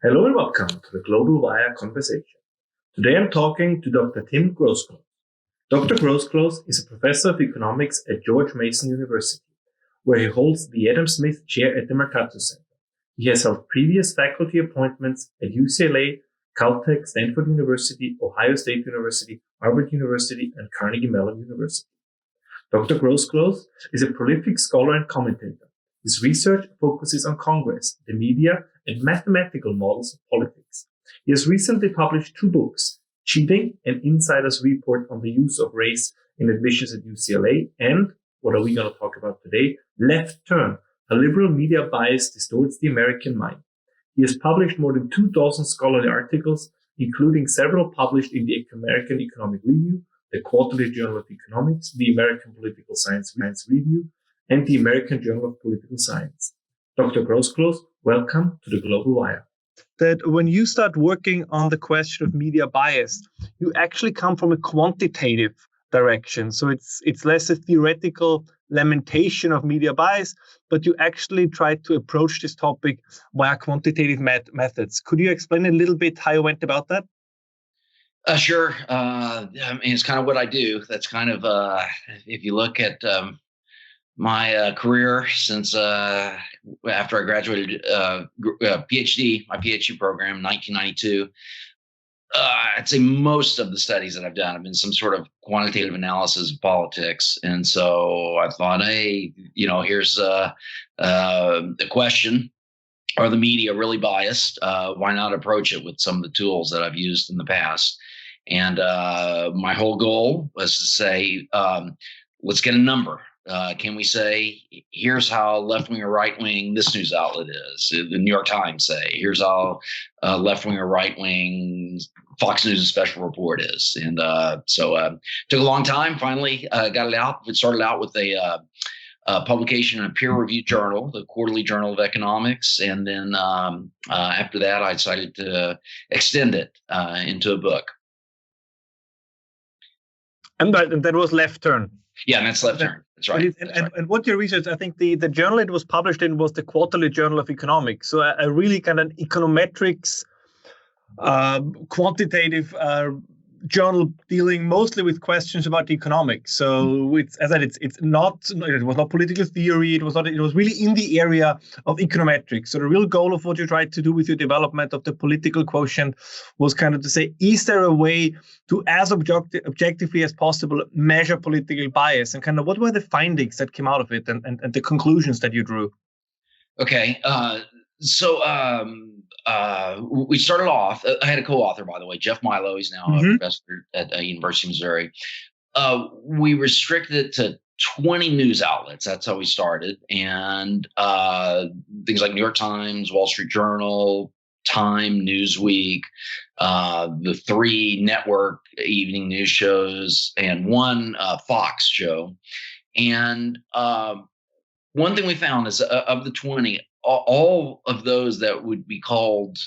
Hello and welcome to the Global Wire Conversation. Today I'm talking to Dr. Tim Groseclose. Dr. Groseclose is a professor of economics at George Mason University, where he holds the Adam Smith Chair at the Mercatus Center. He has held previous faculty appointments at UCLA, Caltech, Stanford University, Ohio State University, Harvard University, and Carnegie Mellon University. Dr. Groseclose is a prolific scholar and commentator. His research focuses on Congress, the media, and mathematical models of politics. He has recently published two books, Cheating, an Insider's Report on the Use of Race in Admissions at UCLA, and, what are we going to talk about today, Left Turn, a liberal media bias distorts the American mind. He has published more than 2,000 scholarly articles, including several published in the American Economic Review, the Quarterly Journal of Economics, the American Political Science Review, and the American Journal of Political Science. Dr. Groseclose, welcome to the Global Wire. That when you start working on the question of media bias, you actually come from a quantitative direction. So it's less a theoretical lamentation of media bias, but you actually try to approach this topic via quantitative methods. Could you explain a little bit how you went about that? Sure. It's kind of what I do. That's kind of, if you look at my career since after I graduated PhD, my PhD program in 1992, I'd say most of the studies that I've done have been some sort of quantitative analysis of politics. And so I thought, hey, here's the question. Are the media really biased? Why not approach it with some of the tools that I've used in the past? And my whole goal was to say, let's get a number. Can we say, here's how left-wing or right-wing this news outlet is? The New York Times say, here's how left-wing or right-wing Fox News' special report is. And so took a long time. Finally got it out. It started out with a publication in a peer-reviewed journal, the Quarterly Journal of Economics. And then after that, I decided to extend it into a book. And that was Left Turn. Yeah, and that's Left Turn. That's right. And what your research, I think the journal it was published in was the Quarterly Journal of Economics. So a really kind of econometrics, quantitative journal dealing mostly with questions about economics. So it was not political theory. It was really in the area of econometrics. So the real goal of what you tried to do with your development of the political quotient was kind of to say, is there a way to as objectively as possible measure political bias, and kind of what were the findings that came out of it and the conclusions that you drew? Okay. So we started off, I had a co-author, by the way, Jeff Milo. He's now a professor at University of Missouri. We restricted it to 20 news outlets. That's how we started. And things like New York Times, Wall Street Journal, Time, Newsweek, the 3 network evening news shows, and 1 Fox show. And one thing we found is of the 20, all of those that would be called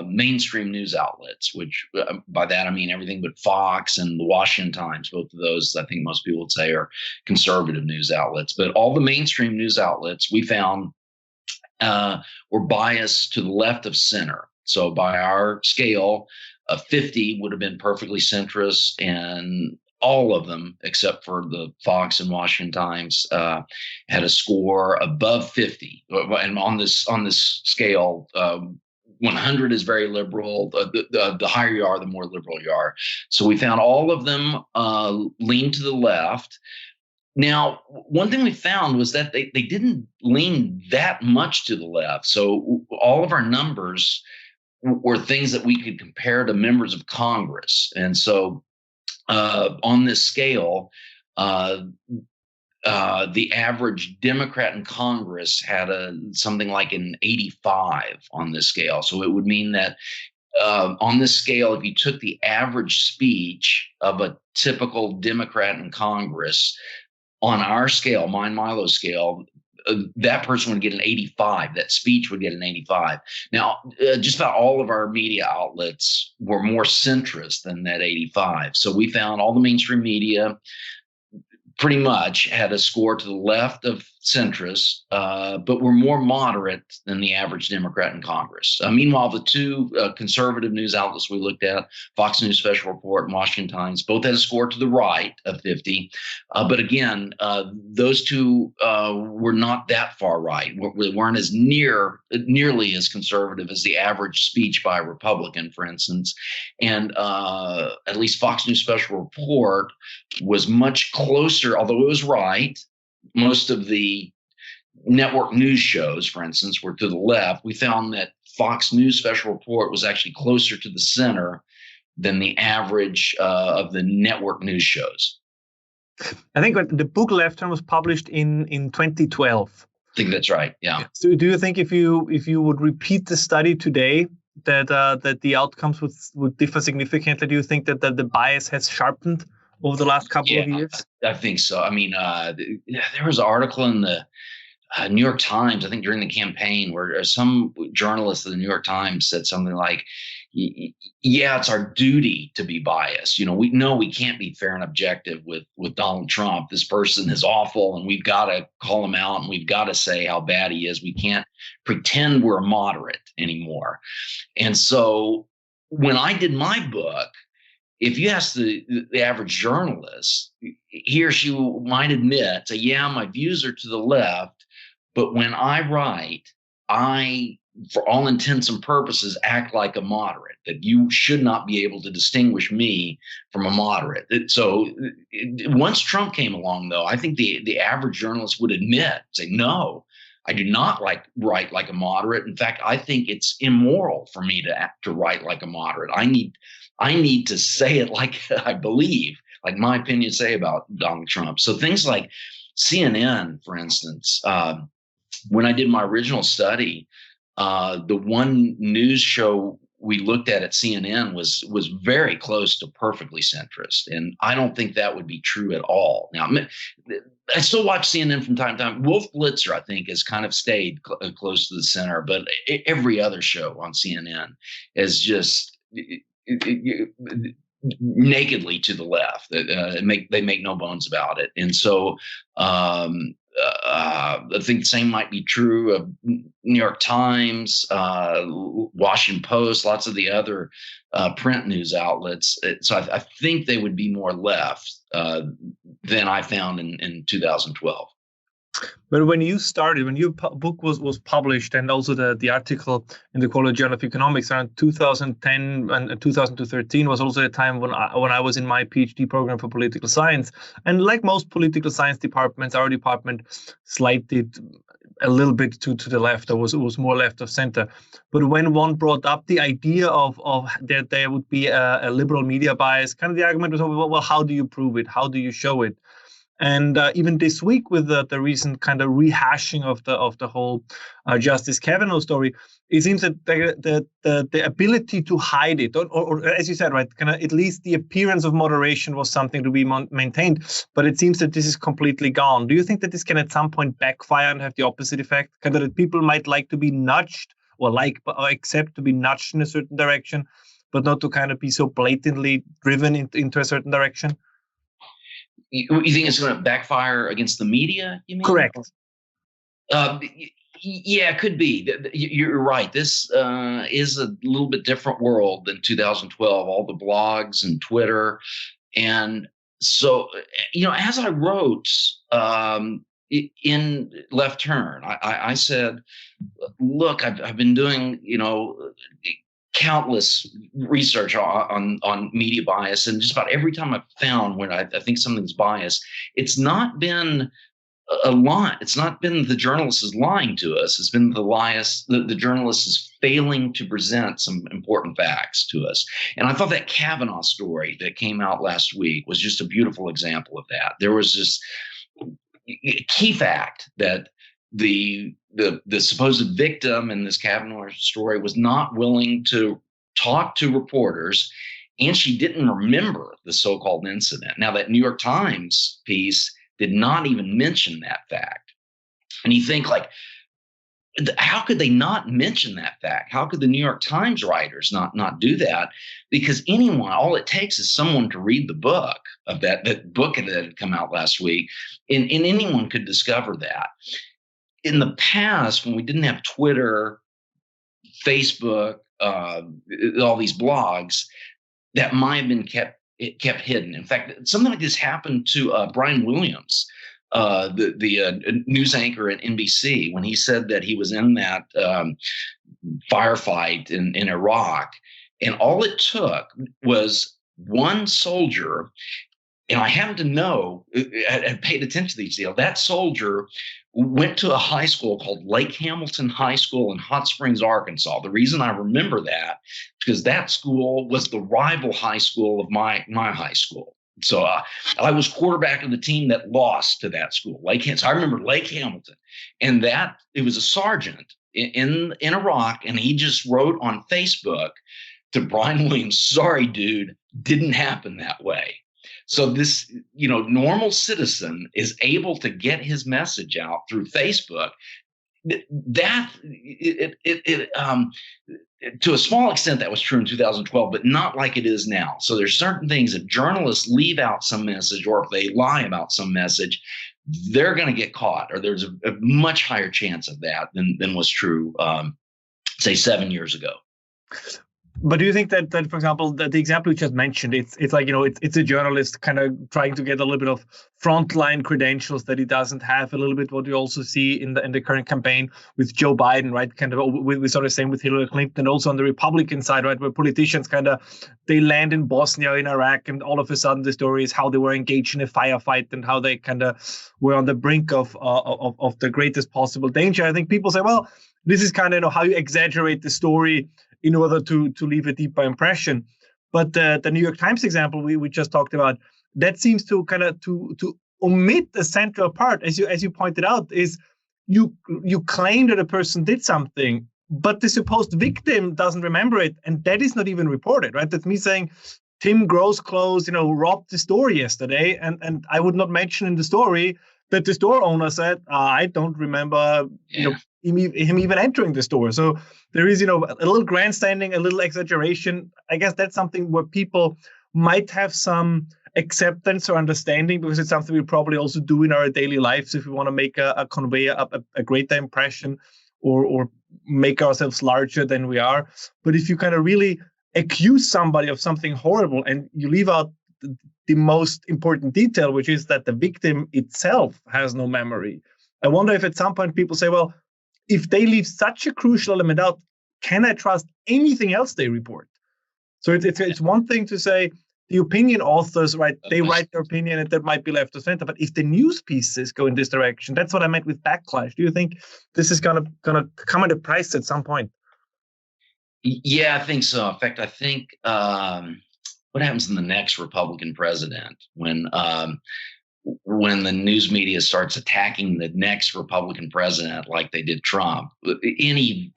mainstream news outlets, which by that I mean everything but Fox and the Washington Times. Both of those, I think most people would say, are conservative news outlets. But all the mainstream news outlets we found were biased to the left of center. So by our scale, 50 would have been perfectly centrist, and all of them, except for the Fox and Washington Times, had a score above 50. And on this scale, 100 is very liberal. The higher you are, the more liberal you are. So we found all of them lean to the left. Now, one thing we found was that they didn't lean that much to the left. So all of our numbers were things that we could compare to members of Congress. And so on this scale, the average Democrat in Congress had something like an 85 on this scale. So it would mean that on this scale, if you took the average speech of a typical Democrat in Congress on our scale, Milo's scale, that person would get an 85. That speech would get an 85. Now, just about all of our media outlets were more centrist than that 85. So we found all the mainstream media pretty much had a score to the left of centrist, but were more moderate than the average Democrat in Congress. Meanwhile, the two conservative news outlets we looked at, Fox News Special Report and Washington Times, both had a score to the right of 50. But again, those two were not that far right. We weren't as nearly as conservative as the average speech by a Republican, for instance. And at least Fox News Special Report was much closer, although it was right. Most of the network news shows, for instance, were to the left. We found that Fox News Special Report was actually closer to the center than the average of the network news shows. I think the book Left Turn was published in 2012. I think that's right. Yeah. So, do you think if you would repeat the study today, that the outcomes would differ significantly? Do you think that the bias has sharpened over the last couple of years? I think so. I mean, there was an article in the New York Times, I think during the campaign, where some journalist of the New York Times said something like, yeah, it's our duty to be biased. We know we can't be fair and objective with Donald Trump. This person is awful, and we've got to call him out, and we've got to say how bad he is. We can't pretend we're moderate anymore. And so when I did my book, if you ask the average journalist, he or she might admit, say, yeah, my views are to the left, but when I write, I, for all intents and purposes, act like a moderate, that you should not be able to distinguish me from a moderate. So once Trump came along, though, I think the average journalist would admit, say, no, I do not write like a moderate. In fact, I think it's immoral for me to write like a moderate. I need to say it like I believe, like my opinions say about Donald Trump. So things like CNN, for instance, when I did my original study, the one news show we looked at CNN was very close to perfectly centrist. And I don't think that would be true at all. Now, I still watch CNN from time to time. Wolf Blitzer, I think, has kind of stayed close to the center, but every other show on CNN is just nakedly to the left. They make no bones about it. And so I think the same might be true of New York Times, Washington Post, lots of the other print news outlets. So I think they would be more left than I found in 2012. But when you started, when your book was published, and also the article in the College Journal of Economics around 2010 and 2013 was also a time when I was in my PhD program for political science. And like most political science departments, our department slighted a little bit to the left. It was more left of center. But when one brought up the idea of that there would be a liberal media bias, kind of the argument was, well, how do you prove it? How do you show it? And even this week, with the recent kind of rehashing of the whole Justice Kavanaugh story, it seems that the ability to hide it, or as you said, right, kind of at least the appearance of moderation was something to be maintained. But it seems that this is completely gone. Do you think that this can at some point backfire and have the opposite effect? Kind of that people might like to be nudged, or accept to be nudged in a certain direction, but not to kind of be so blatantly driven into a certain direction? You think it's going to backfire against the media, you mean? Correct. Yeah, it could be. You're right. This is a little bit different world than 2012, all the blogs and Twitter. And so, as I wrote in Left Turn, I said, look, I've been doing, countless research on media bias, and just about every time I've found when I think something's biased, it's not been a lie. It's not been the journalist is lying to us. It's been the journalist is failing to present some important facts to us. And I thought that Kavanaugh story that came out last week was just a beautiful example of that. There was this key fact that the supposed victim in this Kavanaugh story was not willing to talk to reporters, and she didn't remember the so-called incident. Now, that New York Times piece did not even mention that fact. And you think, like, how could they not mention that fact? How could the New York Times writers not do that? Because anyone, all it takes is someone to read the book of that book that had come out last week, and anyone could discover that. In the past, when we didn't have Twitter, Facebook, all these blogs, that might have been kept hidden. In fact, something like this happened to Brian Williams, the news anchor at NBC, when he said that he was in that firefight in Iraq, and all it took was one soldier. And I happen to know, I paid attention to these deals. That soldier went to a high school called Lake Hamilton High School in Hot Springs, Arkansas. The reason I remember that is because that school was the rival high school of my high school. So I was quarterback of the team that lost to that school, Lake Hamilton. So I remember Lake Hamilton, and that it was a sergeant in Iraq, and he just wrote on Facebook to Brian Williams, "Sorry, dude, didn't happen that way." So this, normal citizen is able to get his message out through Facebook. To a small extent, that was true in 2012, but not like it is now. So there's certain things, if journalists leave out some message, or if they lie about some message, they're going to get caught, or there's a much higher chance of that than was true, say 7 years ago. But do you think that for example, the example you just mentioned, it's like, it's a journalist kind of trying to get a little bit of frontline credentials that he doesn't have, a little bit what you also see in the current campaign with Joe Biden, right? Kind of we sort of same with Hillary Clinton, and also on the Republican side, right, where politicians they land in Bosnia, in Iraq, and all of a sudden the story is how they were engaged in a firefight and how they kind of were on the brink of the greatest possible danger. I think people say, well, this is kind of how you exaggerate the story in order to leave a deeper impression. But the New York Times example we just talked about, that seems to kind of to omit the central part, as you pointed out, is you claim that a person did something, but the supposed victim doesn't remember it, and that is not even reported, right? That's me saying Tim Groseclose, robbed the store yesterday, and I would not mention in the story that the store owner said, I don't remember, him even entering the store. So there is, a little grandstanding, a little exaggeration. I guess that's something where people might have some acceptance or understanding, because it's something we probably also do in our daily lives if we want to make convey a greater impression or make ourselves larger than we are. But if you kind of really accuse somebody of something horrible and you leave out the most important detail, which is that the victim itself has no memory, I wonder if at some point people say, well, if they leave such a crucial element out, can I trust anything else they report? So it's one thing to say the opinion authors, right, they write their opinion and that might be left to center. But if the news pieces go in this direction, that's what I meant with backlash. Do you think this is gonna come at a price at some point? Yeah, I think so. In fact, I think what happens in the next Republican president when the news media starts attacking the next Republican president like they did Trump, any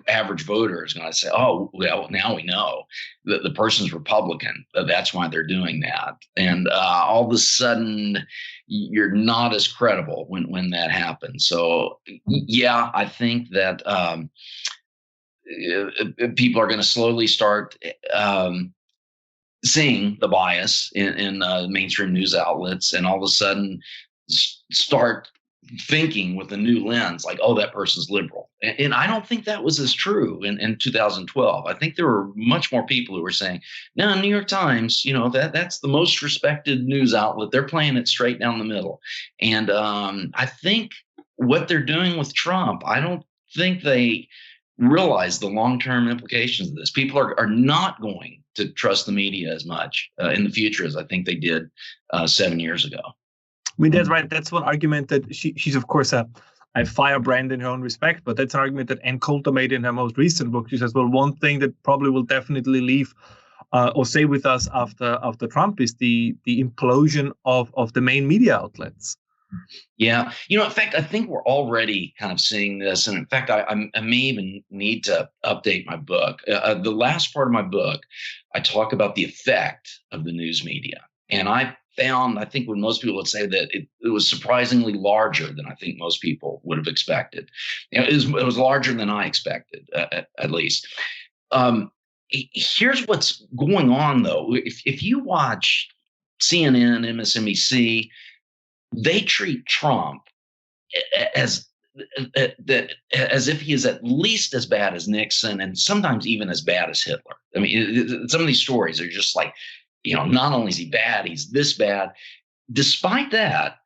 average voter is going to say, oh, well, now we know that the person's Republican. That's why they're doing that. And all of a sudden, you're not as credible when that happens. So, yeah, I think that people are going to slowly start seeing the bias in mainstream news outlets, and all of a sudden start thinking with a new lens, like, oh, that person's liberal. And I don't think that was as true in 2012. I think there were much more people who were saying, no, New York Times, that's the most respected news outlet. They're playing it straight down the middle. And I think what they're doing with Trump, I don't think they realize the long-term implications of this. People are not going to trust the media as much in the future as I think they did 7 years ago. I mean, that's right. That's one argument that she's, of course, a firebrand in her own respect, but that's an argument that Ann Coulter made in her most recent book. She says, well, one thing that probably will definitely leave or stay with us after Trump is the implosion of the main media outlets. Yeah. In fact, I think we're already kind of seeing this. And in fact, I may even need to update my book. The last part of my book, I talk about the effect of the news media. And I found, I think when most people would say that it was surprisingly larger than I think most people would have expected. It was larger than I expected, at least. Here's what's going on, though. If you watch CNN, MSNBC, they treat Trump as if he is at least as bad as Nixon and sometimes even as bad as Hitler. I mean, some of these stories are just like, not only is he bad, he's this bad. Despite that,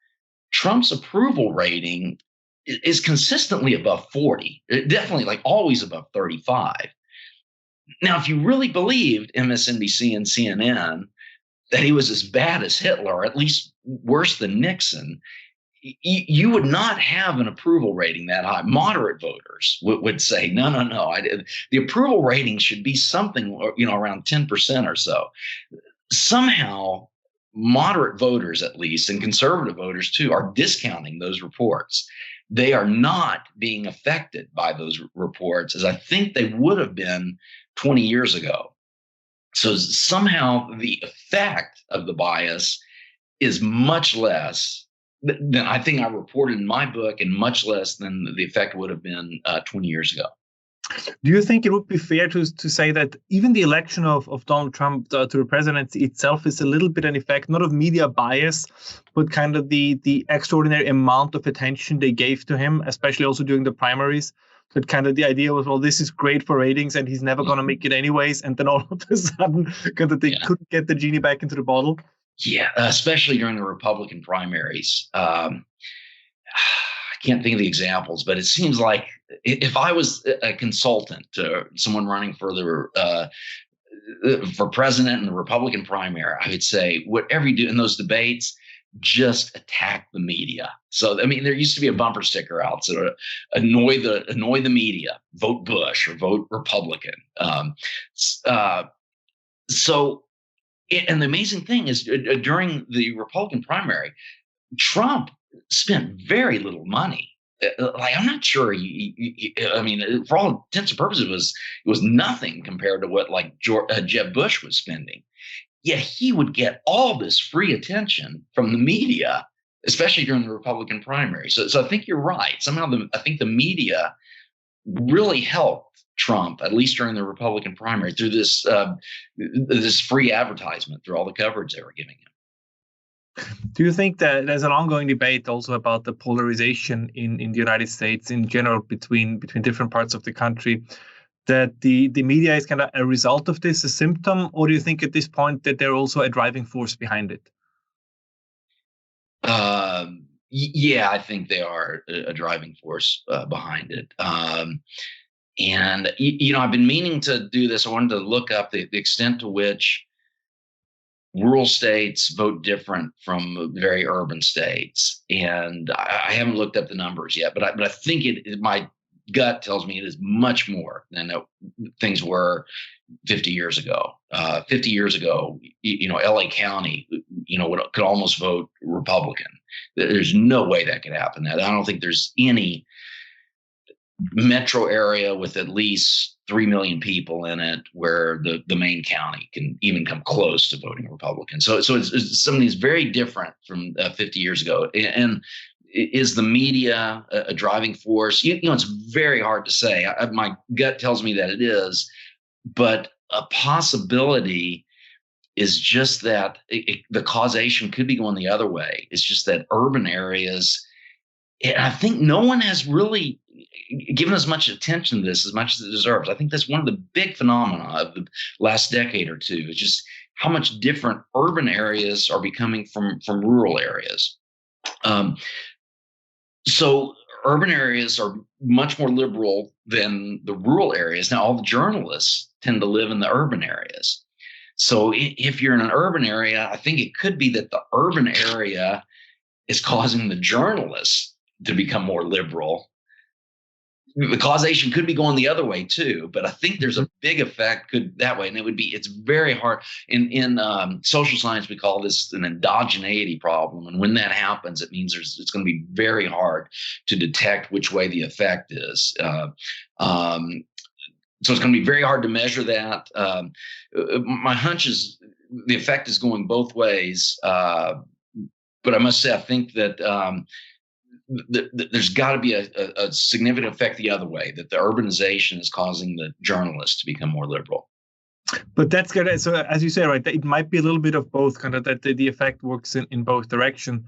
Trump's approval rating is consistently above 40, definitely like always above 35. Now, if you really believed MSNBC and CNN that he was as bad as Hitler, or at least worse than Nixon, you would not have an approval rating that high. Moderate voters would say, no. The approval rating should be something, around 10% or so. Somehow, moderate voters, at least, and conservative voters too, are discounting those reports. They are not being affected by those reports as I think they would have been 20 years ago. So somehow the effect of the bias is much less than I think I reported in my book, and much less than the effect would have been 20 years ago. Do you think it would be fair to say that even the election of Donald Trump to the presidency itself is a little bit an effect, not of media bias, but kind of the extraordinary amount of attention they gave to him, especially also during the primaries? That kind of the idea was, well, this is great for ratings and he's never going to make it anyways. And then all of a sudden, kind of they couldn't get the genie back into the bottle. Yeah, especially during the Republican primaries. I can't think of the examples, but it seems like if I was a consultant to someone running for president in the Republican primary, I would say, whatever you do in those debates, just attack the media. So, I mean, there used to be a bumper sticker out, so annoy the media, vote Bush or vote Republican. And the amazing thing is, during the Republican primary, Trump spent very little money. Like, I'm not sure. I mean, for all intents and purposes, it was nothing compared to what Jeb Bush was spending. Yet he would get all this free attention from the media, especially during the Republican primary. So I think you're right. Somehow, I think the media really helped Trump, at least during the Republican primary, through this free advertisement, through all the coverage they were giving him. Do you think that there's an ongoing debate also about the polarization in the United States in general between different parts of the country, that the media is kind of a result of this, a symptom, or do you think at this point that they're also a driving force behind it? Yeah, I think they are a driving force behind it. And, I've been meaning to do this. I wanted to look up the extent to which rural states vote different from very urban states. And I haven't looked up the numbers yet, but I think my gut tells me it is much more than things were 50 years ago. 50 years ago, LA County, could almost vote Republican. There's no way that could happen. I don't think there's any metro area with at least 3 million people in it where the main county can even come close to voting Republican. So it's something that's very different from 50 years ago. And is the media a driving force? It's very hard to say. My gut tells me that it is, but a possibility is just that the causation could be going the other way. It's just that urban areas, and I think no one has really given as much attention to this as much as it deserves. I think that's one of the big phenomena of the last decade or two. It's just how much different urban areas are becoming from rural areas. So urban areas are much more liberal than the rural areas. Now, all the journalists tend to live in the urban areas. So if you're in an urban area, I think it could be that the urban area is causing the journalists to become more liberal. The causation could be going the other way too, but I think there's a big effect that way. And it's very hard. In social science, we call this an endogeneity problem. And when that happens, it means it's going to be very hard to detect which way the effect is. So it's going to be very hard to measure that. My hunch is the effect is going both ways. But I must say, I think that there's got to be a significant effect the other way, that the urbanization is causing the journalists to become more liberal. But that's good. So as you say, right, it might be a little bit of both, kind of that the effect works in both directions.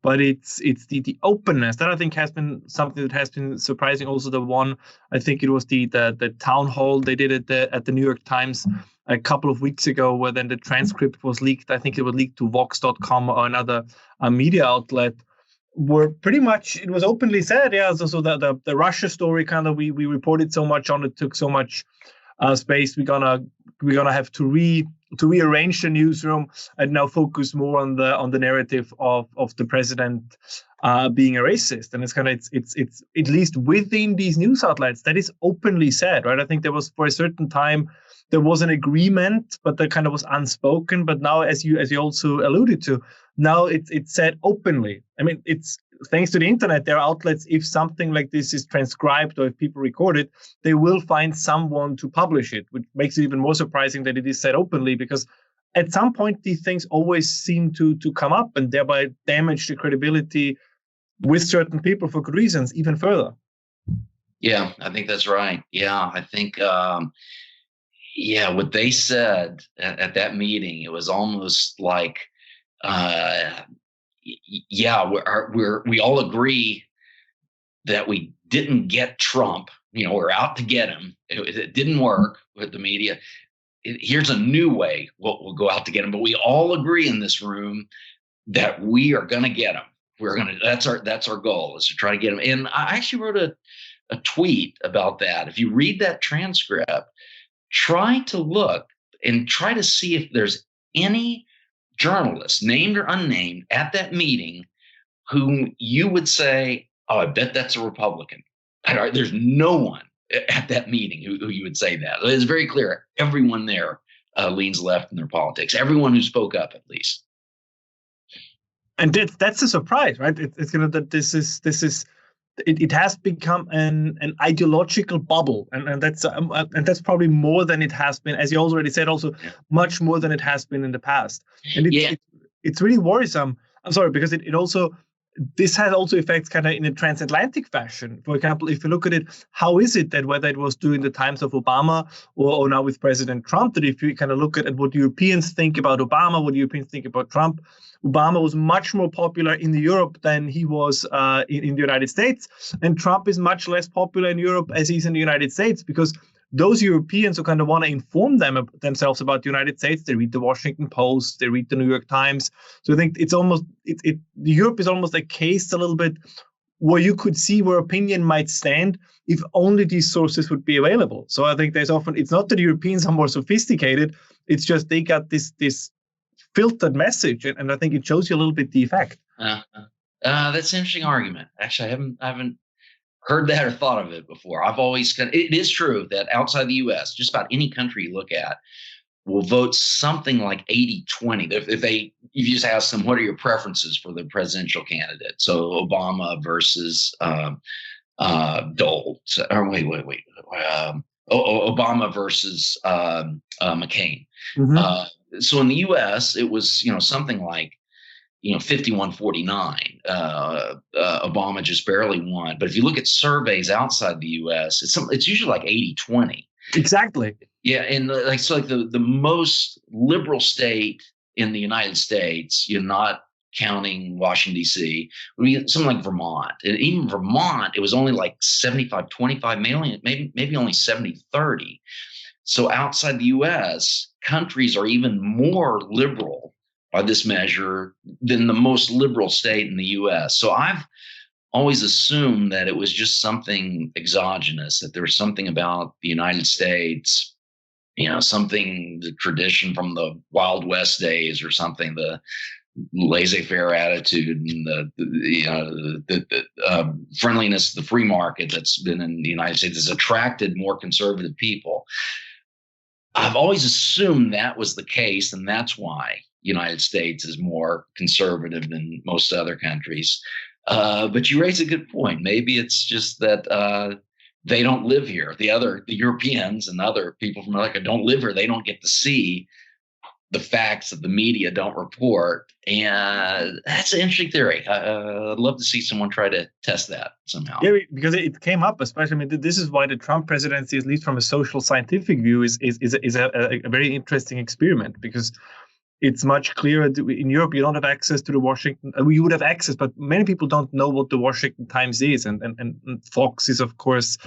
But it's the openness that I think has been something that has been surprising. Also, the one, I think it was the town hall they did at the New York Times a couple of weeks ago, where then the transcript was leaked. I think it was leaked to Vox.com or another media outlet, where pretty much it was openly said, yeah. So the Russia story, kind of we reported so much on it, took so much space. We're gonna have to rearrange the newsroom and now focus more on the narrative of the president being a racist. And it's kind of it's at least within these news outlets that is openly said, right? I think there was, for a certain time, there was an agreement, but that kind of was unspoken. But now, as you also alluded to, now it's said openly. I mean, it's thanks to the internet, there are outlets, if something like this is transcribed or if people record it, they will find someone to publish it, which makes it even more surprising that it is said openly, because at some point these things always seem to come up and thereby damage the credibility with certain people for good reasons even further. Yeah, I think that's right. Yeah, I think, what they said at that meeting, it was almost like, we all agree that we didn't get Trump. We're out to get him. It didn't work with the media. Here's a new way we'll go out to get him. But we all agree in this room that we are going to get him. That's our goal, is to try to get him. And I actually wrote a tweet about that. If you read that transcript, try to look and try to see if there's any journalists, named or unnamed, at that meeting whom you would say, oh, I bet that's a Republican. There's no one at that meeting who you would say that. It's very clear. Everyone there leans left in their politics. Everyone who spoke up, at least. And that's a surprise, right? It's gonna that this is. It has become an ideological bubble, and that's probably more than it has been, as you already said, also much more than it has been in the past. And it's really worrisome. I'm sorry, because it also, this has also effects kind of in a transatlantic fashion. For example, if you look at it, how is it that whether it was during the times of Obama or now with President Trump, that if you kind of look at what Europeans think about Obama, what Europeans think about Trump, Obama was much more popular in Europe than he was in the United States. And Trump is much less popular in Europe as he's in the United States, because those Europeans who kind of want to inform themselves about the United States, they read the Washington Post, they read the New York Times. So I think it's almost, Europe is almost a case a little bit where you could see where opinion might stand if only these sources would be available. So I think it's not that Europeans are more sophisticated, it's just they got this filtered message, and I think it shows you a little bit the effect. That's an interesting argument. Actually, I haven't heard that or thought of it before. I've always it is true that outside the U.S., just about any country you look at will vote something like 80-20. If you just ask them, what are your preferences for the presidential candidate? So Obama versus Dole. Obama versus McCain. Mm-hmm. So in the U.S., it was something like 51-49. Obama just barely won. But if you look at surveys outside the U.S., it's usually like 80-20. Exactly. Yeah, and the most liberal state in the United States, not counting Washington, D.C., would be something like Vermont. And even Vermont, it was only like 75-25, maybe only 70-30. So outside the U.S., countries are even more liberal by this measure than the most liberal state in the U.S. So I've always assumed that it was just something exogenous, that there was something about the United States, something, the tradition from the Wild West days or something, the laissez-faire attitude and the friendliness of the free market that's been in the United States has attracted more conservative people. I've always assumed that was the case, and that's why United States is more conservative than most other countries. But you raise a good point. Maybe it's just that they don't live here. The Europeans and other people from America don't live here. They don't get to see the facts that the media don't report. And that's an interesting theory. I'd love to see someone try to test that somehow. Yeah, because it came up, especially. I mean, this is why the Trump presidency, at least from a social scientific view, is a very interesting experiment, because it's much clearer. In Europe, you don't have access to the Washington. You would have access, but many people don't know what the Washington Times is, and Fox is, of course,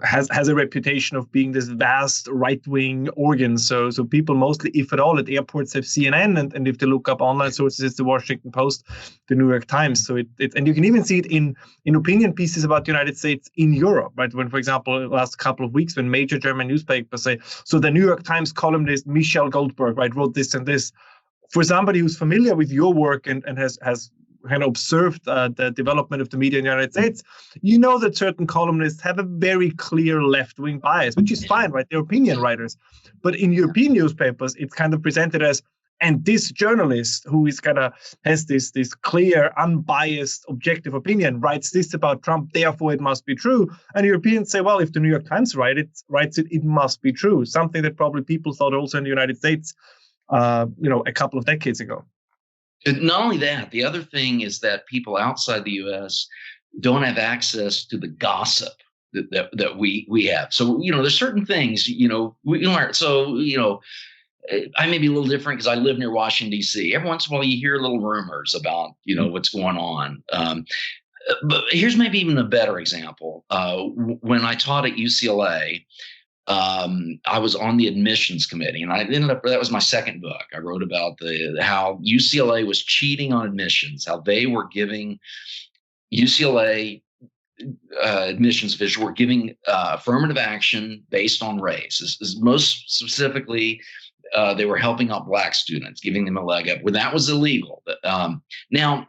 has a reputation of being this vast right-wing organ. So people mostly, if at all, at airports have CNN, and if they look up online sources, it's the Washington Post, the New York Times. So it and you can even see it in opinion pieces about the United States in Europe, right? When, for example, the last couple of weeks, when major German newspapers say, so the New York Times columnist Michel Goldberg, right, wrote this and this. For somebody who's familiar with your work and has kind of observed the development of the media in the United States, you know that certain columnists have a very clear left-wing bias, which is fine, right? They're opinion writers. But in European newspapers, it's kind of presented as, and this journalist who is has this clear, unbiased, objective opinion writes this about Trump, therefore it must be true. And Europeans say, well, if the New York Times writes it, it must be true. Something that probably people thought also in the United States, a couple of decades ago. Not only that, the other thing is that people outside the U.S. don't have access to the gossip that we have. So, there's certain things, we learn. So, I may be a little different because I live near Washington, D.C. Every once in a while you hear little rumors about, what's going on. But here's maybe even a better example. When I taught at UCLA, I was on the admissions committee, and I ended up, that was my second book. I wrote about how UCLA was cheating on admissions, how they were giving UCLA admissions officials were giving affirmative action based on race. Most specifically, they were helping out Black students, giving them a leg up. Well, that was illegal. Now,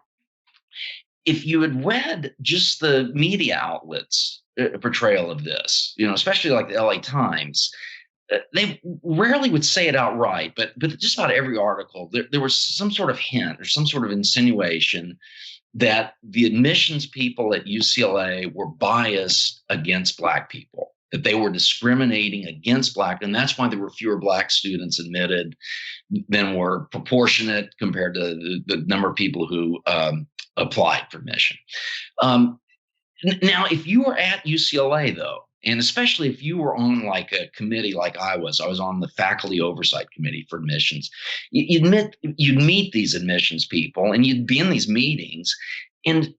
if you had read just the media outlets' portrayal of this, especially like the LA Times, they rarely would say it outright, but just about every article, there was some sort of hint or some sort of insinuation that the admissions people at UCLA were biased against Black people, that they were discriminating against Black, and that's why there were fewer Black students admitted than were proportionate compared to the number of people who applied for admission. Now, if you were at UCLA, though, and especially if you were on like a committee like I was on the faculty oversight committee for admissions, you'd meet these admissions people and you'd be in these meetings, and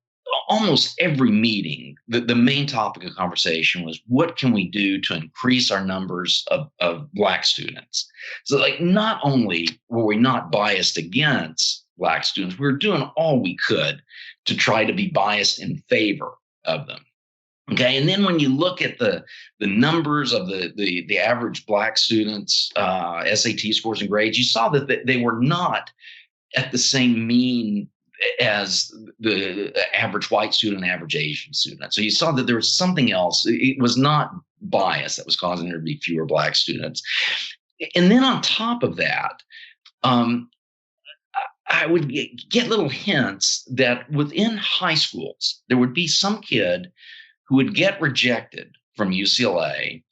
almost every meeting, the main topic of conversation was, what can we do to increase our numbers of Black students? So like, not only were we not biased against Black students, we were doing all we could to try to be biased in favor of them. Okay, and then when you look at the numbers of the average Black students' SAT scores and grades, you saw that they were not at the same mean as the average white student, average Asian student. So you saw that there was something else. It was not bias that was causing there to be fewer Black students. And then on top of that, I would get little hints that within high schools, there would be some kid who would get rejected from UCLA,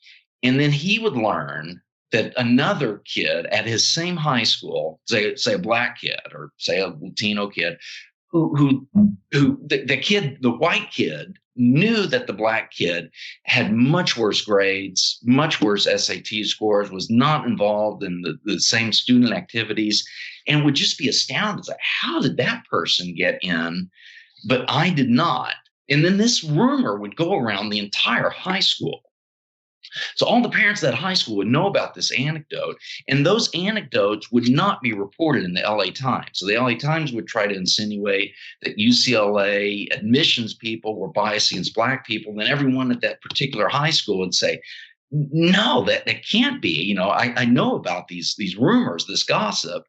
and then he would learn that another kid at his same high school, say a Black kid or say a Latino kid, the white kid knew that the Black kid had much worse grades, much worse SAT scores, was not involved in the same student activities, and would just be astounded. Like, how did that person get in, but I did not? And then this rumor would go around the entire high school. So all the parents at that high school would know about this anecdote, and those anecdotes would not be reported in the LA Times. So the LA Times would try to insinuate that UCLA admissions people were biased against Black people. Then everyone at that particular high school would say, no, that can't be. I know about these rumors, this gossip,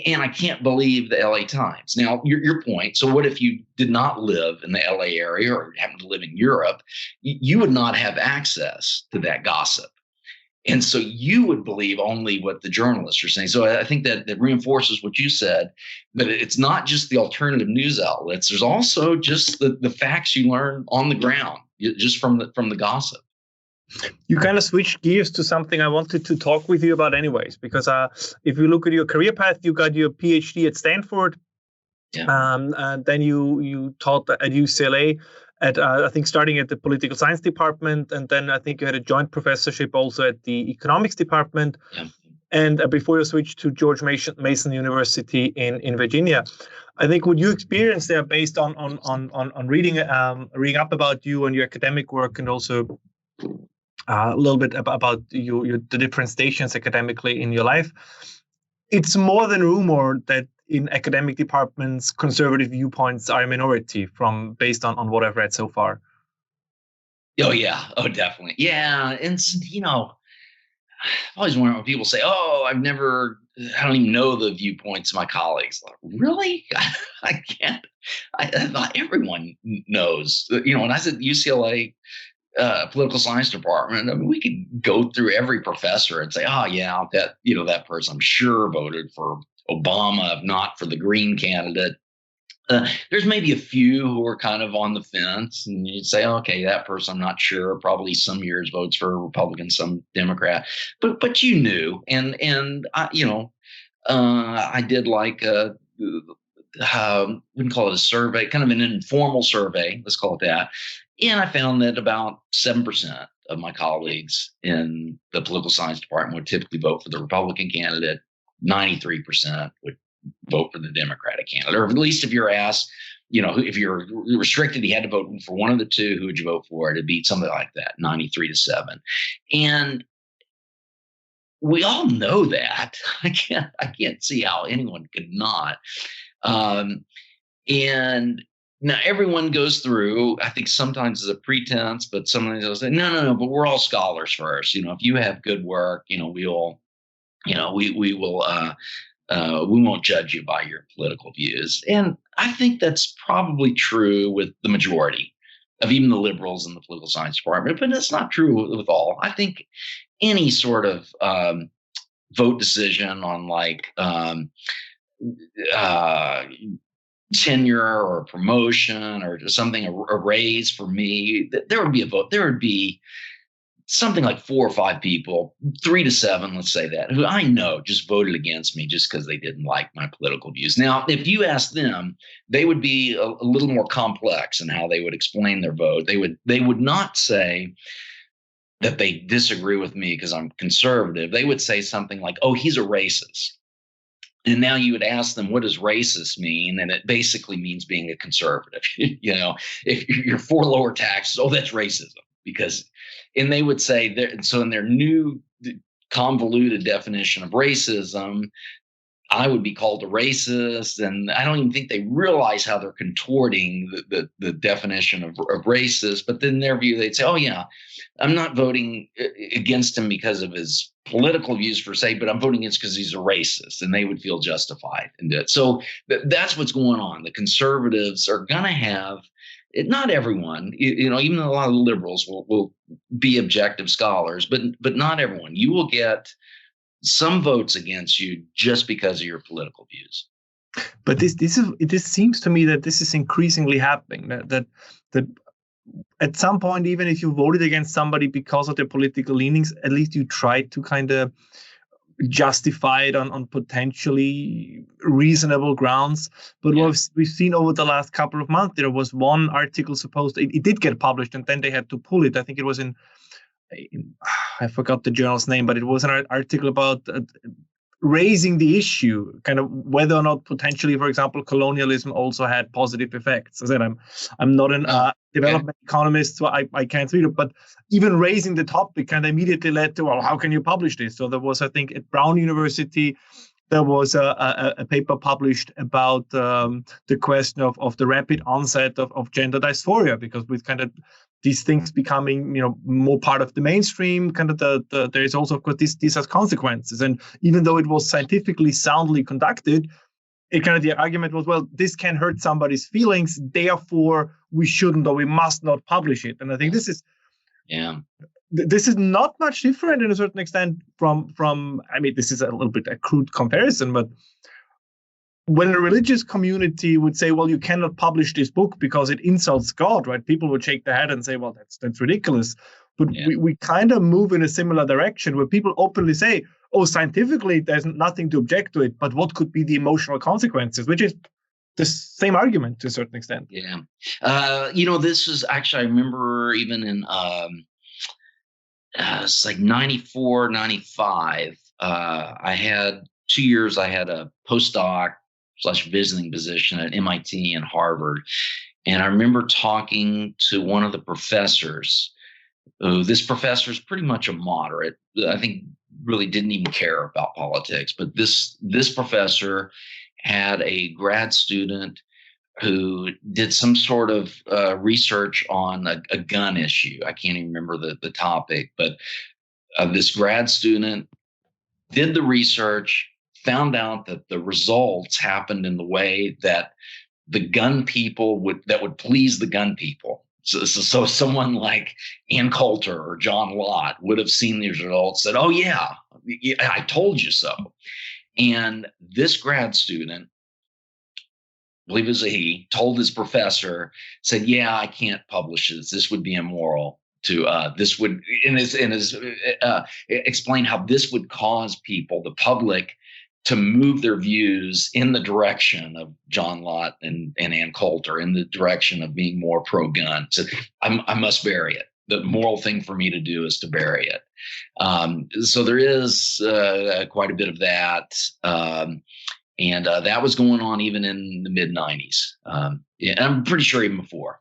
and I can't believe the LA Times. Now, your point. So what if you did not live in the LA area or happened to live in Europe? You would not have access to that gossip. And so you would believe only what the journalists are saying. So I think that reinforces what you said, that it's not just the alternative news outlets. There's also just the facts you learn on the ground, just from the gossip. You kind of switched gears to something I wanted to talk with you about anyways, because if you look at your career path, you got your PhD at Stanford, and then you taught at UCLA at I think starting at the political science department, and then I think you had a joint professorship also at the economics department, and before you switched to George Mason University in Virginia. I think what you experienced there, based on reading up about you and your academic work, and also a little bit about the different stations academically in your life, it's more than rumor that in academic departments, conservative viewpoints are a minority, based on what I've read so far. Oh yeah, oh definitely, yeah. And I always wonder when people say, "Oh, I don't even know the viewpoints of my colleagues." Like, really? I can't. I thought everyone knows. When I was at UCLA political science department, I mean, we could go through every professor and say, "Oh, yeah, that person, I'm sure voted for Obama, if not for the Green candidate." There's maybe a few who are kind of on the fence, and you'd say, okay, that person, I'm not sure, probably some years votes for a Republican, some Democrat, but you knew, and I did like we can call it a survey, kind of an informal survey, let's call it that, and I found that about 7% of my colleagues in the political science department would typically vote for the Republican candidate. 93% would vote for the Democratic candidate, or at least if you're asked, if you're restricted, you had to vote for one of the two, who would you vote for? It'd be something like that, 93-7. And we all know that. I can't see how anyone could not. And now everyone goes through, I think sometimes as a pretense, but sometimes they'll say, no, but we're all scholars first. If you have good work, we will, we won't judge you by your political views. And I think that's probably true with the majority of even the liberals in the political science department, but it's not true with all. I think any sort of vote decision on tenure or promotion or something, a raise for me, there would be a vote. There would be something like 4 or 5 people, 3 to 7, let's say that, who I know just voted against me just because they didn't like my political views. Now, if you ask them, they would be a little more complex in how they would explain their vote. They would not say that they disagree with me because I'm conservative. They would say something like, "Oh, he's a racist." And now you would ask them, what does racist mean? And it basically means being a conservative. If you're for lower taxes, oh, that's racism. And they would say, so in their new convoluted definition of racism, I would be called a racist. And I don't even think they realize how they're contorting the definition of racist. But then in their view, they'd say, oh, yeah, I'm not voting against him because of his political views per se, but I'm voting against because he's a racist. And they would feel justified in that. So that's what's going on. The conservatives are going to have, not everyone, even a lot of liberals will be objective scholars, but not everyone. You will get some votes against you just because of your political views. But this seems to me that this is increasingly happening. That at some point, even if you voted against somebody because of their political leanings, at least you tried to kind of justify it on potentially reasonable grounds. But what we've seen over the last couple of months, there was one article it did get published, and then they had to pull it. I think it was in I forgot the journal's name, but it was an article about raising the issue, kind of whether or not potentially, for example, colonialism also had positive effects. As I said, I'm not an development economist, so I can't read it, but even raising the topic kind of immediately led to, well, how can you publish this? So there was, I think, at Brown University, there was a paper published about the question of the rapid onset of gender dysphoria, because with kind of these things becoming, more part of the mainstream, kind of there is also, of course, this has consequences. And even though it was scientifically soundly conducted, it kind of, the argument was, well, this can hurt somebody's feelings, therefore we shouldn't, or we must not publish it. And I think this is not much different in a certain extent from I mean, this is a little bit a crude comparison, but when a religious community would say, well, you cannot publish this book because it insults God, right? People would shake their head and say, well, that's ridiculous. But we kind of move in a similar direction where people openly say, oh, scientifically, there's nothing to object to it, but what could be the emotional consequences, which is the same argument to a certain extent. Yeah. This is actually, I remember even in, it's like 94, 95, I had 2 years, I had a postdoc / visiting position at MIT and Harvard. And I remember talking to one of the professors. This professor is pretty much a moderate. I think really didn't even care about politics. But this professor had a grad student who did some sort of research on a gun issue. I can't even remember the topic, but this grad student did the research, found out that the results happened in the way that the gun people would please the gun people. So someone like Ann Coulter or John Lott would have seen these results, said, oh, yeah, I told you so. And this grad student, I believe it was he, told his professor, said, yeah, I can't publish this. This would be immoral. This would explain how this would cause people, the public, to move their views in the direction of John Lott and Ann Coulter, in the direction of being more pro-gun. So I must bury it. The moral thing for me to do is to bury it. So there is quite a bit of that. And that was going on even in the mid-90s. And I'm pretty sure even before.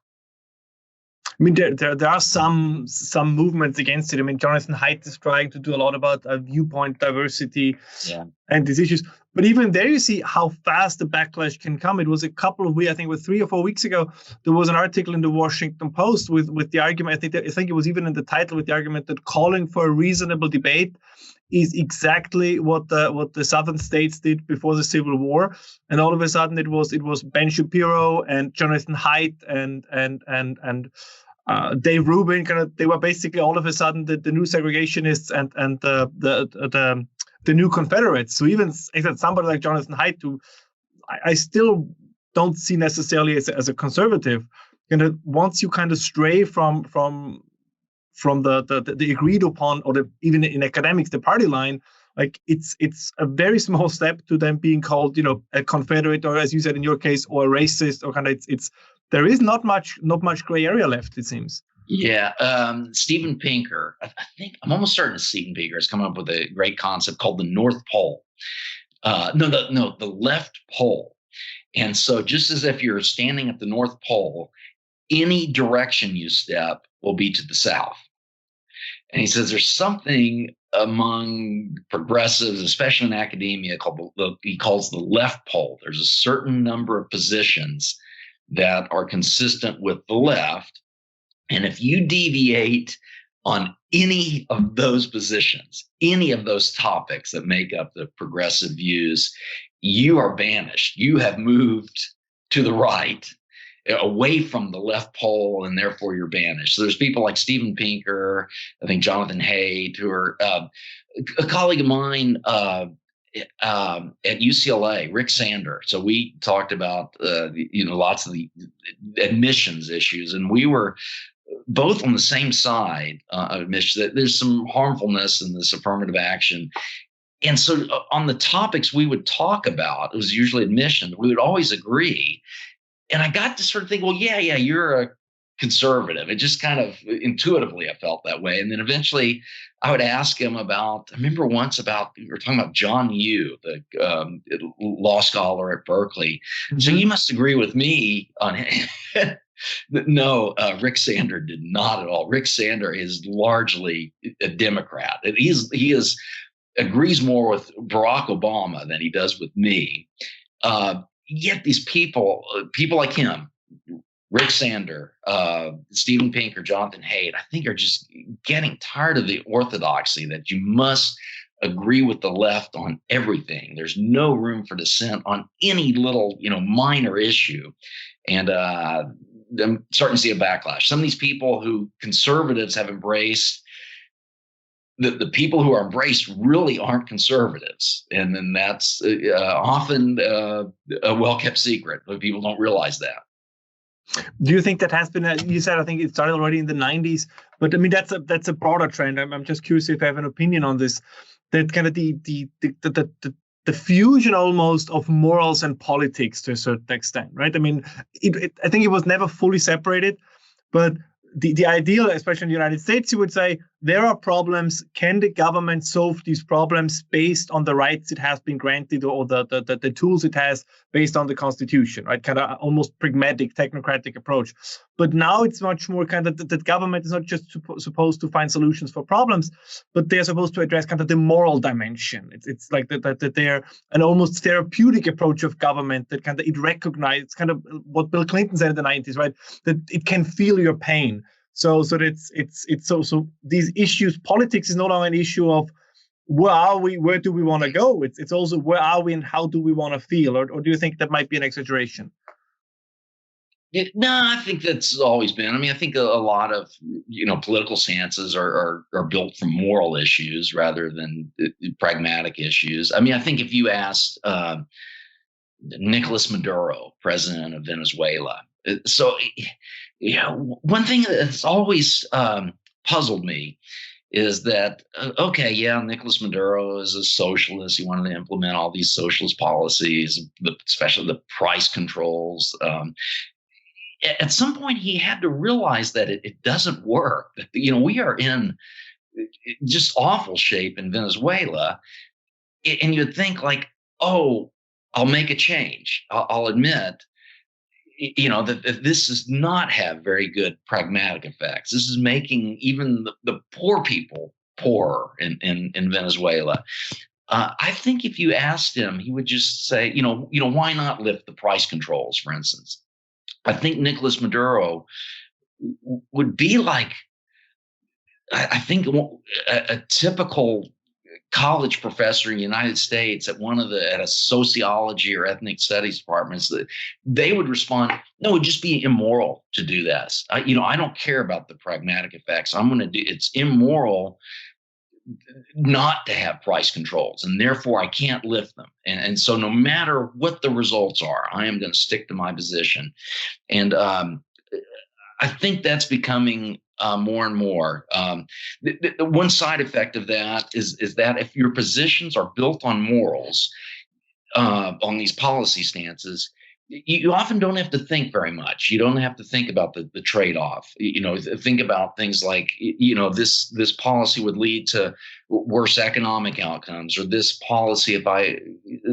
I mean, there are some movements against it. I mean, Jonathan Haidt is trying to do a lot about viewpoint diversity and these issues. But even there, you see how fast the backlash can come. It was a couple of weeks, I think it was 3 or 4 weeks ago, there was an article in the Washington Post with the argument, I think it was even in the title, with the argument that calling for a reasonable debate is exactly what the southern states did before the Civil War. And all of a sudden it was Ben Shapiro and Jonathan Haidt and Dave Rubin, they were basically all of a sudden the new segregationists and the new Confederates. So even somebody like Jonathan Haidt, who I still don't see necessarily as a conservative, once you kind of stray from the agreed upon, or even in academics, the party line, like it's a very small step to them being called, a Confederate, or as you said in your case, or a racist, or it's there is not much gray area left, it seems. Yeah. Steven Pinker, I think I'm almost certain Steven Pinker has come up with a great concept called the North Pole. The left pole. And so just as if you're standing at the North Pole, any direction you step will be to the south. And he says there's something among progressives, especially in academia, he calls the left pole. There's a certain number of positions that are consistent with the left. And if you deviate on any of those positions, any of those topics that make up the progressive views, you are banished. You have moved to the right, away from the left pole, and therefore you're banished. So there's people like Steven Pinker, I think Jonathan Haidt, who are a colleague of mine at UCLA, Rick Sander. So we talked about lots of the admissions issues, and we were both on the same side of admissions. That there's some harmfulness in this affirmative action. And so on the topics we would talk about, it was usually admission, we would always agree. And I got to sort of think, well, yeah, you're a conservative. It just kind of intuitively I felt that way. And then eventually I would ask him about, I remember once we were talking about John Yoo, the law scholar at Berkeley. Mm-hmm. So you must agree with me on it. No, Rick Sander did not at all. Rick Sander is largely a Democrat. And he agrees more with Barack Obama than he does with me. Yet these people like him, Rick Sander, Steven Pinker, Jonathan Haidt, I think are just getting tired of the orthodoxy that you must agree with the left on everything. There's no room for dissent on any little, minor issue. And I'm starting to see a backlash. Some of these people who conservatives have embraced, the people who are embraced really aren't conservatives. And then that's often a well-kept secret, but people don't realize that. Do you think that has been? You said I think it started already in the 90s, but I mean that's a broader trend. I'm just curious if you have an opinion on this. That kind of the fusion almost of morals and politics to a certain extent, right? I mean, I think it was never fully separated, but the ideal, especially in the United States, you would say there are problems. Can the government solve these problems based on the rights it has been granted or the tools it has based on the Constitution, right? Kind of almost pragmatic, technocratic approach. But now it's much more kind of that government is not just supposed to find solutions for problems, but they're supposed to address kind of the moral dimension. It's like that they're an almost therapeutic approach of government that kind of it recognizes kind of what Bill Clinton said in the 90s, right? That it can feel your pain. So these issues, politics is no longer an issue of where are we, where do we want to go? It's also where are we and how do we want to feel, or do you think that might be an exaggeration? No, I think that's always been. I mean, I think a lot of political stances are built from moral issues rather than pragmatic issues. I mean, I think if you asked Nicolas Maduro, president of Venezuela, one thing that's always puzzled me is that, Nicolas Maduro is a socialist. He wanted to implement all these socialist policies, especially the price controls. At some point, he had to realize that it doesn't work. That, we are in just awful shape in Venezuela. And you'd think like, oh, I'll make a change. I'll admit that this does not have very good pragmatic effects. This is making even the poor people poorer in Venezuela. I think if you asked him, he would just say, why not lift the price controls, for instance? I think Nicolas Maduro would be like, I think a typical college professor in the United States at a sociology or ethnic studies departments, that they would respond, no, it would just be immoral to do this. I don't care about the pragmatic effects. It's immoral not to have price controls, and therefore I can't lift them. And so no matter what the results are, I am going to stick to my position. And I think that's becoming more and more. The one side effect of that is that if your positions are built on morals, on these policy stances, you often don't have to think very much. You don't have to think about the trade-off. Think about things like, this policy would lead to worse economic outcomes, or this policy, if I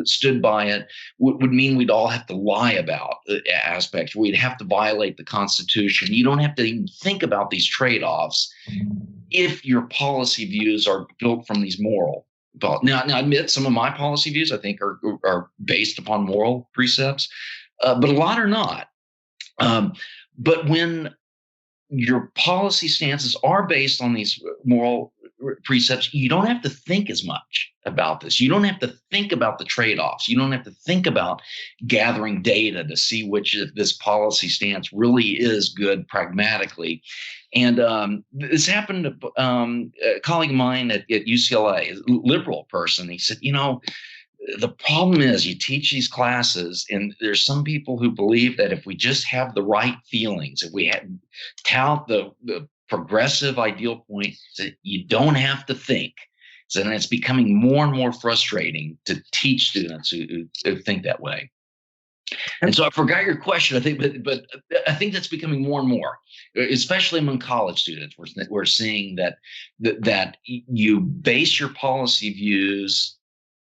stood by it, would mean we'd all have to lie about aspects. We'd have to violate the Constitution. You don't have to even think about these trade-offs if your policy views are built from these moral. Now, I admit some of my policy views I think are based upon moral precepts. But a lot are not. But when your policy stances are based on these moral precepts, you don't have to think as much about this. You don't have to think about the trade-offs. You don't have to think about gathering data to see which of this policy stance really is good pragmatically. And this happened to a colleague of mine at UCLA, a liberal person. He said, the problem is you teach these classes, and there's some people who believe that if we just have the right feelings, if we tout the progressive ideal point, that you don't have to think. So then it's becoming more and more frustrating to teach students who think that way. And so I forgot your question, I think, but I think that's becoming more and more, especially among college students. We're seeing that you base your policy views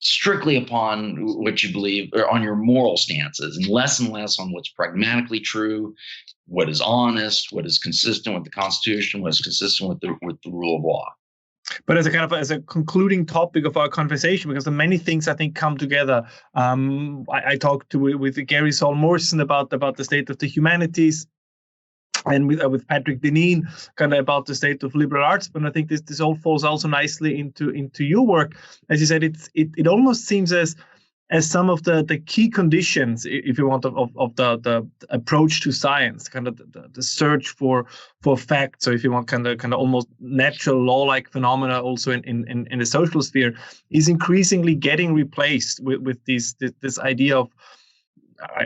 strictly upon what you believe or on your moral stances, and less on what's pragmatically true, what is honest, what is consistent with the Constitution, what is consistent with the rule of law. But as a concluding topic of our conversation, because the many things I think come together, I talked with Gary Saul Morrison about the state of the humanities, and with Patrick Deneen kind of about the state of liberal arts. But I think this all falls also nicely into your work. As you said, it almost seems as some of the key conditions, if you want, of the approach to science, kind of the search for facts, or if you want, kind of almost natural law-like phenomena also in the social sphere, is increasingly getting replaced with this idea of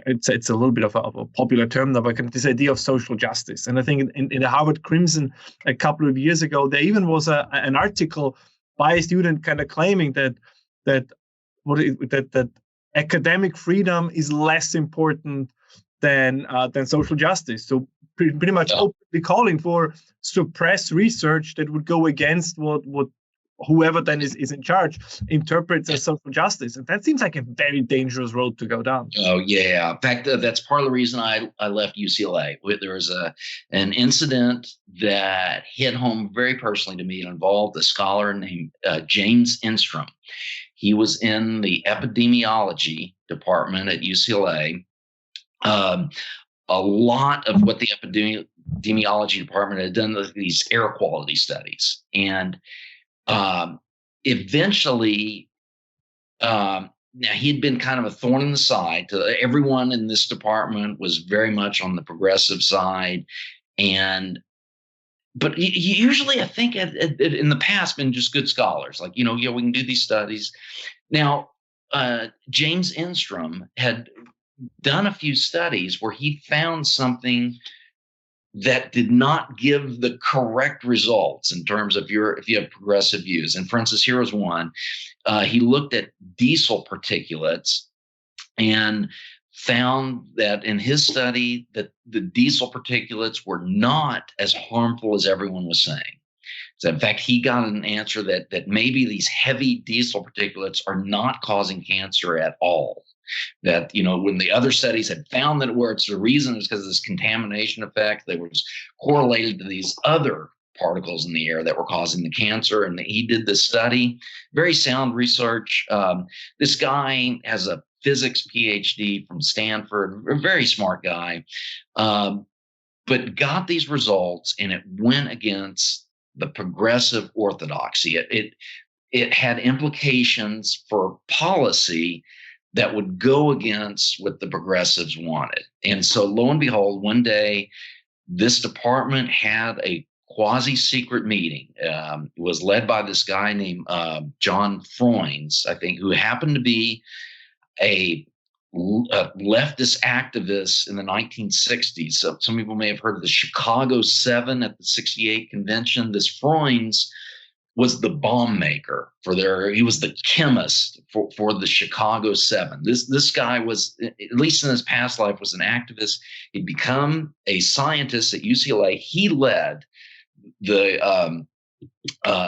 it's a little bit of a popular term now, but this idea of social justice. And I think in the Harvard Crimson a couple of years ago, there even was an article by a student kind of claiming that academic freedom is less important than social justice. So pretty much openly calling for suppress research that would go against what whoever then is in charge interprets as social justice. And that seems like a very dangerous road to go down. Oh, yeah. In fact, that's part of the reason I left UCLA. There was an incident that hit home very personally to me. It involved a scholar named James Enstrom. He was in the epidemiology department at UCLA. A lot of what the epidemiology department had done was these air quality studies. And eventually, now he'd been kind of a thorn in the side to everyone in this department, was very much on the progressive side. But he usually, I think, in the past, been just good scholars. Like, we can do these studies. Now, James Enstrom had done a few studies where he found something that did not give the correct results in terms of if you have progressive views. And for instance, here was one. He looked at diesel particulates and found that in his study that the diesel particulates were not as harmful as everyone was saying. So in fact, he got an answer that maybe these heavy diesel particulates are not causing cancer at all. That, when the other studies had found that it's the reason is because of this contamination effect that was correlated to these other particles in the air that were causing the cancer. And he did this study, very sound research. This guy has a physics PhD from Stanford, a very smart guy, but got these results, and it went against the progressive orthodoxy. It had implications for policy that would go against what the progressives wanted. And so lo and behold, one day, this department had a quasi-secret meeting. It was led by this guy named John Freunds, I think, who happened to be a leftist activist in the 1960s. So some people may have heard of the Chicago 7 at the 68 convention. This Freunds was the bomb maker he was the chemist for the Chicago 7. This guy was, at least in his past life, was an activist. He'd become a scientist at UCLA. He led the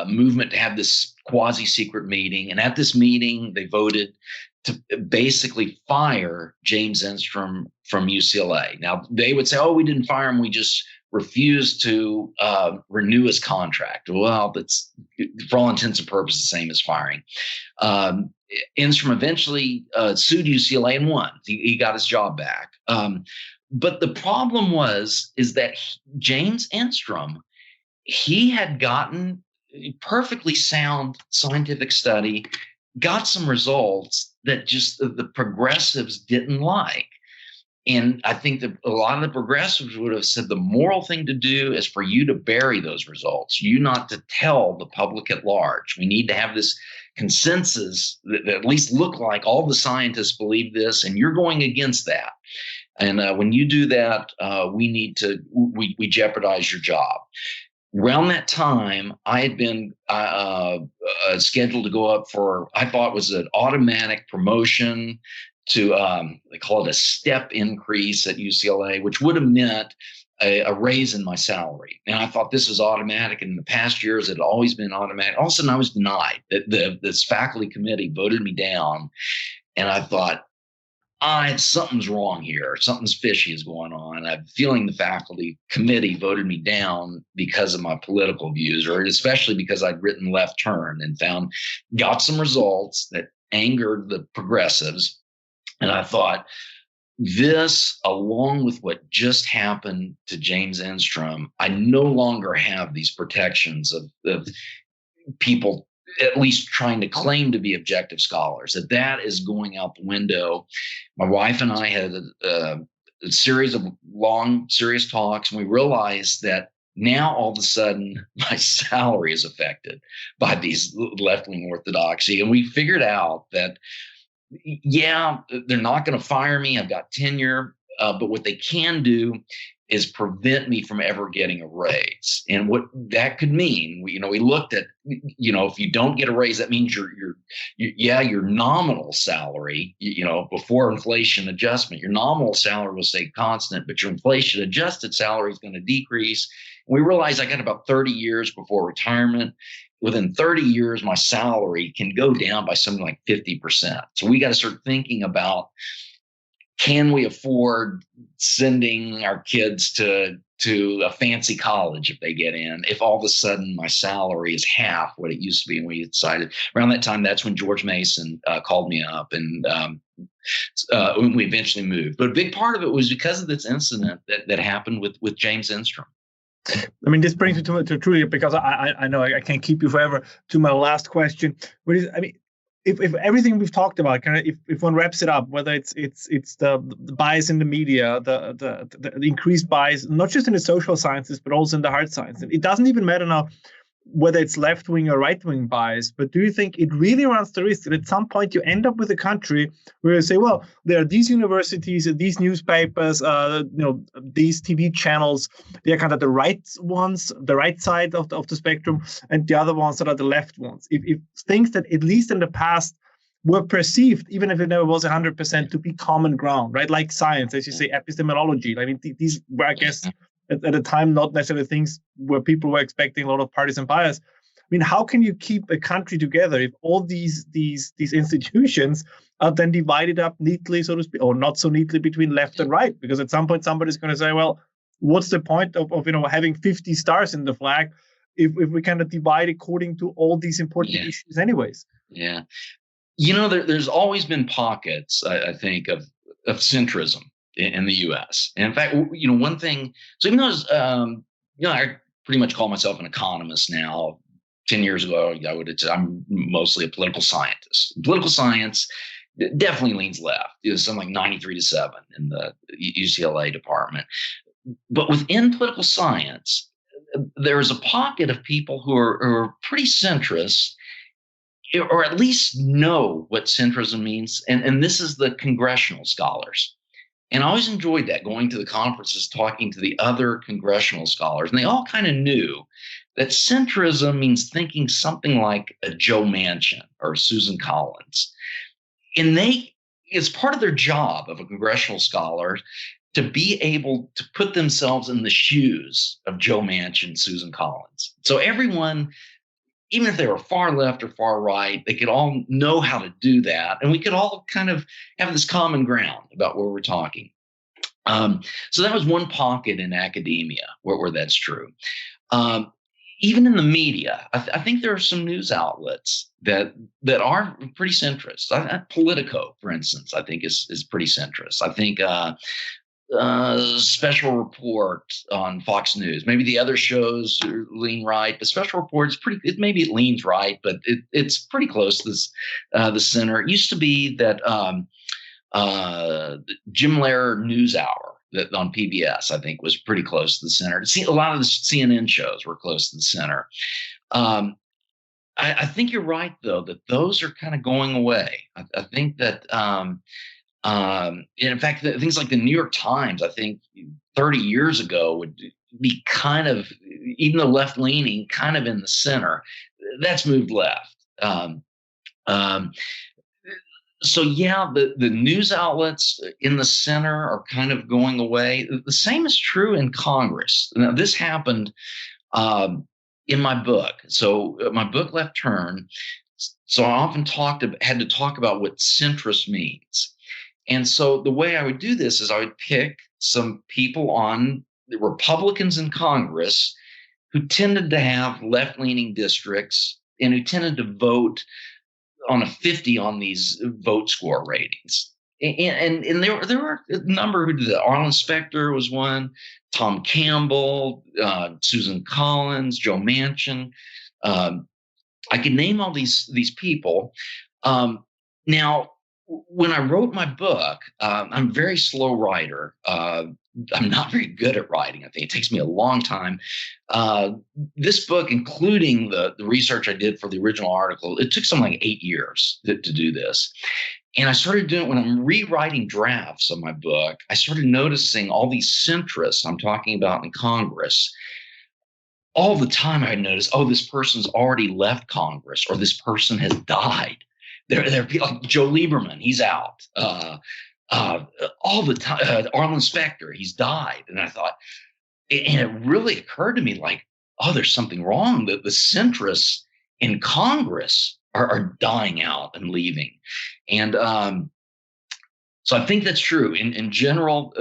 movement to have this quasi-secret meeting. And at this meeting, they voted to basically fire James Enstrom from UCLA. Now, they would say, we didn't fire him. We just refused to renew his contract. Well, that's, for all intents and purposes, the same as firing. Enstrom eventually sued UCLA and won. He got his job back. But the problem is that James Enstrom, he had gotten perfectly sound scientific study, got some results that just the progressives didn't like. And I think that a lot of the progressives would have said the moral thing to do is for you to bury those results, you not to tell the public at large. We need to have this consensus that at least look like all the scientists believe this, and you're going against that. And when you do that, we jeopardize your job. Around that time, I had been scheduled to go up for, I thought was an automatic promotion to, they call it a step increase at UCLA, which would have meant a raise in my salary. And I thought this was automatic. And in the past years, it had always been automatic. All of a sudden, I was denied. This faculty committee voted me down. And I thought, something's wrong here. Something's fishy is going on. I'm feeling the faculty committee voted me down because of my political views, or especially because I'd written Left Turn and got some results that angered the progressives. And I thought, this, along with what just happened to James Enstrom, I no longer have these protections of people at least trying to claim to be objective scholars, that is going out the window. My wife and I had a series of long, serious talks, and we realized that now all of a sudden my salary is affected by these left-wing orthodoxy. And we figured out that yeah, they're not going to fire me. I've got tenure, but what they can do is prevent me from ever getting a raise. And what that could mean, we looked at, if you don't get a raise, that means your nominal salary, before inflation adjustment, your nominal salary will stay constant, but your inflation adjusted salary is going to decrease. And we realized I got about 30 years before retirement. Within 30 years, my salary can go down by something like 50%. So we got to start thinking about, can we afford sending our kids to a fancy college if they get in, if all of a sudden my salary is half what it used to be? And we decided around that time, that's when George Mason called me up, and when we eventually moved. But a big part of it was because of this incident that happened with James Instrom. I mean, this brings me to truly, because I know I can't keep you forever, to my last question. If everything we've talked about, kind of, if one wraps it up, whether it's the bias in the media, the increased bias, not just in the social sciences, but also in the hard sciences. It doesn't even matter now whether it's left-wing or right-wing bias, but do you think it really runs the risk that at some point you end up with a country where you say, well, there are these universities, these newspapers, these TV channels, they're kind of the right ones, the right side of the spectrum, and the other ones that are the left ones. If things that at least in the past were perceived, even if it never was 100%, to be common ground, right? Like science, as you say, epistemology. I mean, these were, I guess, at the time, not necessarily things where people were expecting a lot of partisan bias. I mean, how can you keep a country together if all these institutions are then divided up neatly, so to speak, or not so neatly, between left and right? Because at some point, somebody's going to say, well, what's the point of having 50 stars in the flag if we kind of divide according to all these important issues anyways? Yeah. There's always been pockets, I think, of centrism in the U.S. And in fact, one thing, so even though I pretty much call myself an economist now. 10 years ago, I would have said I'm mostly a political scientist. Political science definitely leans left. It was something like 93-7 in the UCLA department. But within political science, there is a pocket of people who are pretty centrist, or at least know what centrism means. And this is the congressional scholars. And I always enjoyed that, going to the conferences, talking to the other congressional scholars. And they all kind of knew that centrism means thinking something like a Joe Manchin or Susan Collins. And it's part of their job of a congressional scholar to be able to put themselves in the shoes of Joe Manchin, Susan Collins. So everyone, even if they were far left or far right, they could all know how to do that. And we could all kind of have this common ground about where we're talking. So that was one pocket in academia where that's true. Even in the media, I think there are some news outlets that are pretty centrist. Politico, for instance, I think is pretty centrist. I think Special Report on Fox News. Maybe the other shows lean right, but Special Report is maybe it leans right, but it's pretty close to the center. It used to be that Jim Lehrer News Hour that on PBS, I think, was pretty close to the center. A lot of the CNN shows were close to the center. I think you're right, though, that those are kind of going away. I think that in fact, things like the New York Times, I think 30 years ago would be kind of, even though left-leaning, kind of in the center. That's moved left. So yeah, the news outlets in the center are kind of going away. The same is true in Congress. Now, this happened in my book. So my book, Left Turn. So I often had to talk about what centrist means. And so the way I would do this is I would pick some people on the Republicans in Congress who tended to have left-leaning districts and who tended to vote on a 50 on these vote score ratings. And there were a number who did that. Arlen Specter was one, Tom Campbell, Susan Collins, Joe Manchin. I could name all these people. Now, when I wrote my book, I'm a very slow writer. I'm not very good at writing. I think it takes me a long time. This book, including the research I did for the original article, it took something like 8 years to do this. And I started doing, when I'm rewriting drafts of my book, I started noticing all these centrists I'm talking about in Congress. All the time I noticed, oh, this person's already left Congress, or this person has died. There are people like Joe Lieberman, he's out. All the time, Arlen Specter, he's died. And I thought, and it really occurred to me like, oh, there's something wrong. The centrists in Congress are dying out and leaving. And so I think that's true. In general,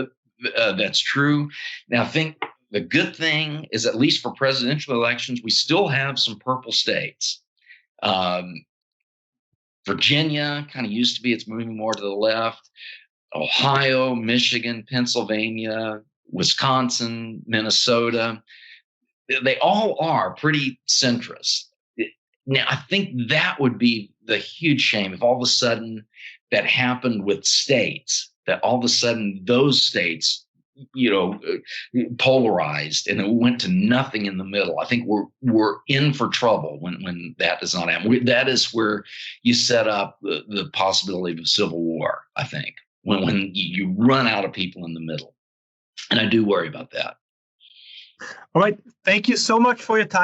that's true. Now, I think the good thing is, at least for presidential elections, we still have some purple states. Virginia kind of used to be, it's moving more to the left. Ohio, Michigan, Pennsylvania, Wisconsin, Minnesota, they all are pretty centrist. Now, I think that would be the huge shame if all of a sudden that happened with states, that all of a sudden those states, polarized and it went to nothing in the middle. I think we're in for trouble when that does not happen. That is where you set up the possibility of civil war, I think, when you run out of people in the middle. And I do worry about that. All right. Thank you so much for your time.